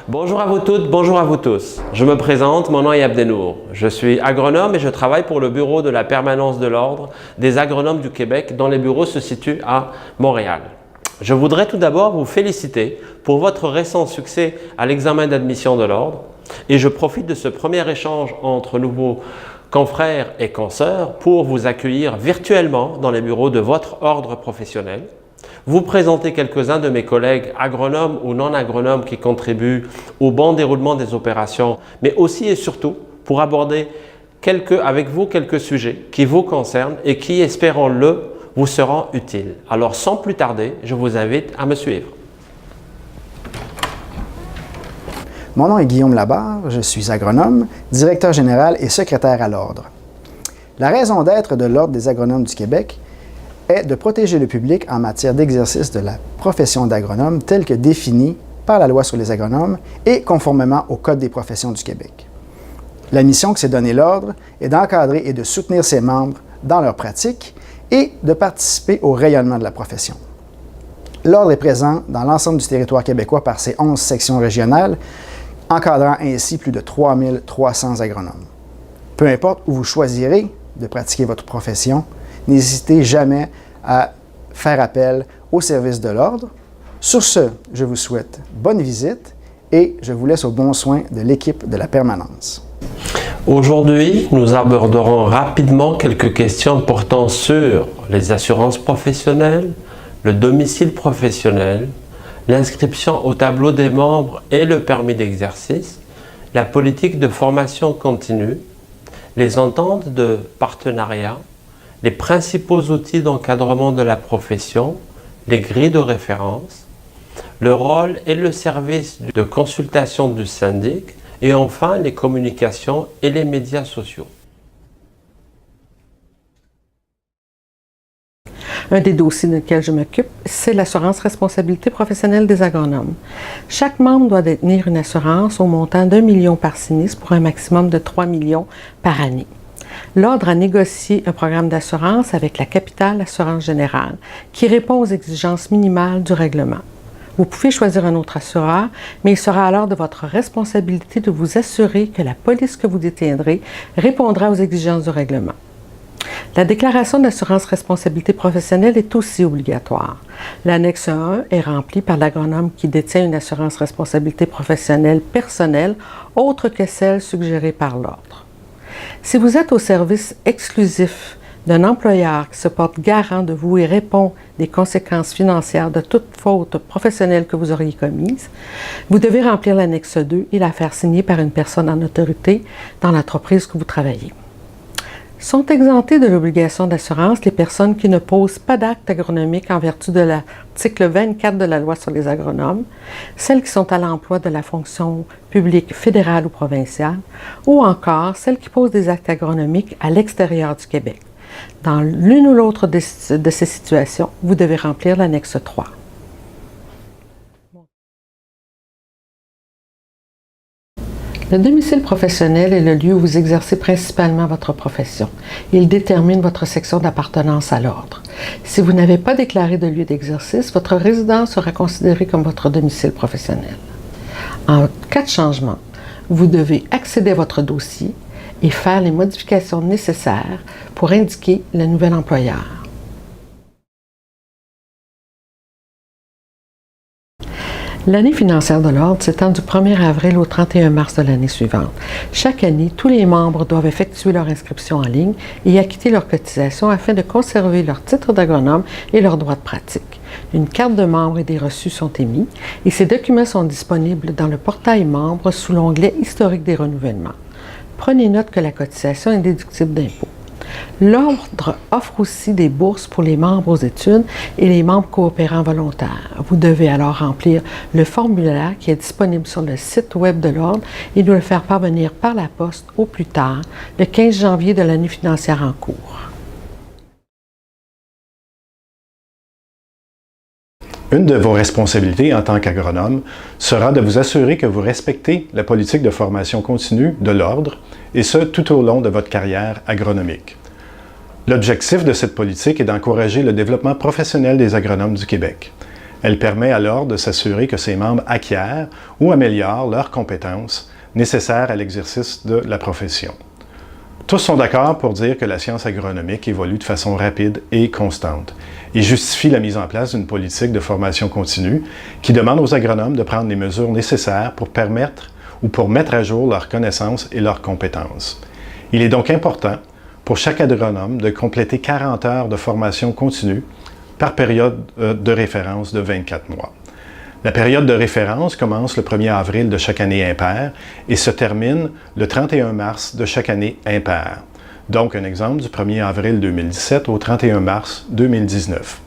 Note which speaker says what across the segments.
Speaker 1: Bonjour à vous toutes, bonjour à vous tous. Je me présente, mon nom est Abdenour. Je suis agronome et je travaille pour le bureau de la permanence de l'Ordre des agronomes du Québec, dont les bureaux se situent à Montréal. Je voudrais tout d'abord vous féliciter pour votre récent succès à l'examen d'admission de l'Ordre et je profite de ce premier échange entre nouveaux confrères et consoeurs pour vous accueillir virtuellement dans les bureaux de votre ordre professionnel. Vous présenter quelques-uns de mes collègues agronomes ou non agronomes qui contribuent au bon déroulement des opérations, mais aussi et surtout pour aborder avec vous quelques sujets qui vous concernent et qui, espérons-le, vous seront utiles. Alors sans plus tarder, je vous invite à me suivre.
Speaker 2: Mon nom est Guillaume Labarre, je suis agronome, directeur général et secrétaire à l'Ordre. La raison d'être de l'Ordre des agronomes du Québec est de protéger le public en matière d'exercice de la profession d'agronome telle que définie par la Loi sur les agronomes et conformément au Code des professions du Québec. La mission que s'est donnée l'Ordre est d'encadrer et de soutenir ses membres dans leur pratique et de participer au rayonnement de la profession. L'Ordre est présent dans l'ensemble du territoire québécois par ses 11 sections régionales, encadrant ainsi plus de 3300 agronomes. Peu importe où vous choisirez de pratiquer votre profession, n'hésitez jamais à faire appel au service de l'Ordre. Sur ce, je vous souhaite bonne visite et je vous laisse au bon soin de l'équipe de la permanence.
Speaker 1: Aujourd'hui, nous aborderons rapidement quelques questions portant sur les assurances professionnelles, le domicile professionnel, l'inscription au tableau des membres et le permis d'exercice, la politique de formation continue, les ententes de partenariat, les principaux outils d'encadrement de la profession, les grilles de référence, le rôle et le service de consultation du syndic et enfin les communications et les médias sociaux.
Speaker 3: Un des dossiers desquels je m'occupe, c'est l'assurance responsabilité professionnelle des agronomes. Chaque membre doit détenir une assurance au montant d'1 million par sinistre pour un maximum de 3 millions par année. L'Ordre a négocié un programme d'assurance avec la Capitale Assurance Générale qui répond aux exigences minimales du règlement. Vous pouvez choisir un autre assureur, mais il sera alors de votre responsabilité de vous assurer que la police que vous détiendrez répondra aux exigences du règlement. La déclaration d'assurance responsabilité professionnelle est aussi obligatoire. L'annexe 1 est remplie par l'agronome qui détient une assurance responsabilité professionnelle personnelle autre que celle suggérée par l'Ordre. Si vous êtes au service exclusif d'un employeur qui se porte garant de vous et répond des conséquences financières de toute faute professionnelle que vous auriez commise, vous devez remplir l'annexe 2 et la faire signer par une personne en autorité dans l'entreprise que vous travaillez. Sont exemptées de l'obligation d'assurance les personnes qui ne posent pas d'acte agronomique en vertu de l'article 24 de la Loi sur les agronomes, celles qui sont à l'emploi de la fonction publique fédérale ou provinciale, ou encore celles qui posent des actes agronomiques à l'extérieur du Québec. Dans l'une ou l'autre de ces situations, vous devez remplir l'annexe 3. Le domicile professionnel est le lieu où vous exercez principalement votre profession. Il détermine votre section d'appartenance à l'Ordre. Si vous n'avez pas déclaré de lieu d'exercice, votre résidence sera considérée comme votre domicile professionnel. En cas de changement, vous devez accéder à votre dossier et faire les modifications nécessaires pour indiquer le nouvel employeur. L'année financière de l'Ordre s'étend du 1er avril au 31 mars de l'année suivante. Chaque année, tous les membres doivent effectuer leur inscription en ligne et acquitter leur cotisation afin de conserver leur titre d'agronome et leurs droits de pratique. Une carte de membre et des reçus sont émis et ces documents sont disponibles dans le portail membre sous l'onglet « Historique des renouvellements ». Prenez note que la cotisation est déductible d'impôts. L'Ordre offre aussi des bourses pour les membres aux études et les membres coopérants volontaires. Vous devez alors remplir le formulaire qui est disponible sur le site web de l'Ordre et nous le faire parvenir par la poste au plus tard, le 15 janvier de l'année financière en cours.
Speaker 4: Une de vos responsabilités en tant qu'agronome sera de vous assurer que vous respectez la politique de formation continue de l'Ordre, et ce, tout au long de votre carrière agronomique. L'objectif de cette politique est d'encourager le développement professionnel des agronomes du Québec. Elle permet alors de s'assurer que ses membres acquièrent ou améliorent leurs compétences nécessaires à l'exercice de la profession. Tous sont d'accord pour dire que la science agronomique évolue de façon rapide et constante et justifie la mise en place d'une politique de formation continue qui demande aux agronomes de prendre les mesures nécessaires pour permettre ou pour mettre à jour leurs connaissances et leurs compétences. Il est donc important pour chaque agronome de compléter 40 heures de formation continue par période de référence de 24 mois. La période de référence commence le 1er avril de chaque année impaire et se termine le 31 mars de chaque année impaire. Donc, un exemple du 1er avril 2017 au 31 mars 2019.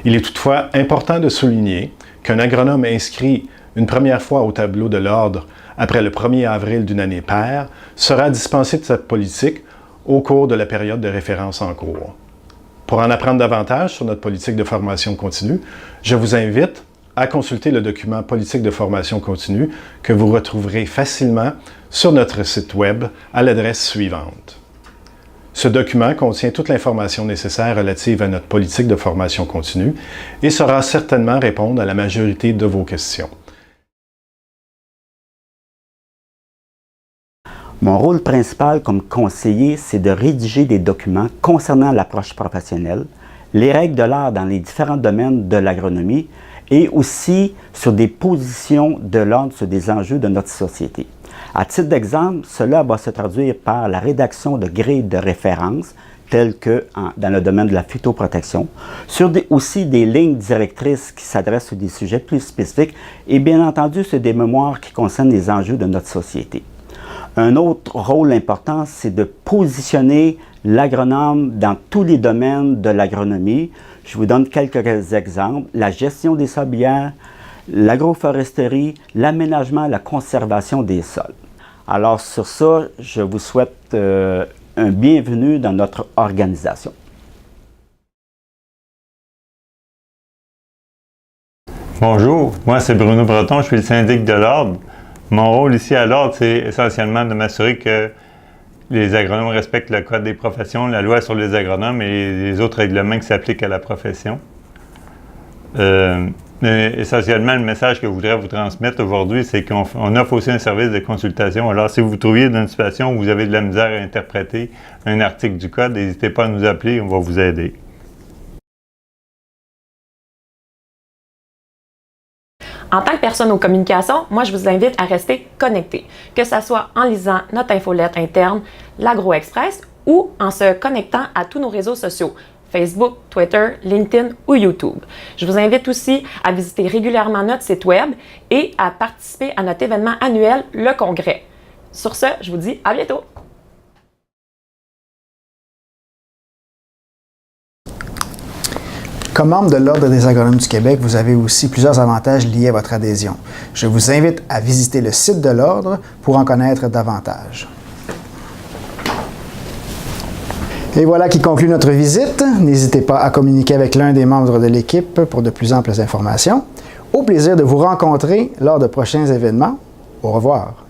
Speaker 4: Il est toutefois important de souligner qu'un agronome inscrit une première fois au tableau de l'ordre après le 1er avril d'une année paire sera dispensé de cette politique au cours de la période de référence en cours. Pour en apprendre davantage sur notre politique de formation continue, je vous invite à consulter le document Politique de formation continue que vous retrouverez facilement sur notre site Web à l'adresse suivante. Ce document contient toute l'information nécessaire relative à notre politique de formation continue et saura certainement répondre à la majorité de vos questions.
Speaker 5: Mon rôle principal comme conseiller, c'est de rédiger des documents concernant l'approche professionnelle, les règles de l'art dans les différents domaines de l'agronomie et aussi sur des positions de l'ordre sur des enjeux de notre société. À titre d'exemple, cela va se traduire par la rédaction de grilles de référence, telles que dans le domaine de la phytoprotection, sur aussi des lignes directrices qui s'adressent sur des sujets plus spécifiques et bien entendu sur des mémoires qui concernent les enjeux de notre société. Un autre rôle important, c'est de positionner l'agronome dans tous les domaines de l'agronomie. Je vous donne quelques exemples. La gestion des sablières, l'agroforesterie, l'aménagement, la conservation des sols. Alors sur ça, je vous souhaite un bienvenue dans notre organisation.
Speaker 6: Bonjour, moi c'est Bruno Breton, je suis le syndic de l'Ordre. Mon rôle ici à l'Ordre, c'est essentiellement de m'assurer que les agronomes respectent le Code des professions, la loi sur les agronomes et les autres règlements qui s'appliquent à la profession. Essentiellement, le message que je voudrais vous transmettre aujourd'hui, c'est qu'on offre aussi un service de consultation. Alors, si vous vous trouviez dans une situation où vous avez de la misère à interpréter un article du Code, n'hésitez pas à nous appeler, on va vous aider.
Speaker 7: En tant que personne aux communications, moi, je vous invite à rester connectés, que ce soit en lisant notre infolette interne, l'AgroExpress, ou en se connectant à tous nos réseaux sociaux, Facebook, Twitter, LinkedIn ou YouTube. Je vous invite aussi à visiter régulièrement notre site Web et à participer à notre événement annuel, le Congrès. Sur ce, je vous dis à bientôt!
Speaker 2: Comme membre de l'Ordre des agronomes du Québec, vous avez aussi plusieurs avantages liés à votre adhésion. Je vous invite à visiter le site de l'Ordre pour en connaître davantage. Et voilà qui conclut notre visite. N'hésitez pas à communiquer avec l'un des membres de l'équipe pour de plus amples informations. Au plaisir de vous rencontrer lors de prochains événements. Au revoir.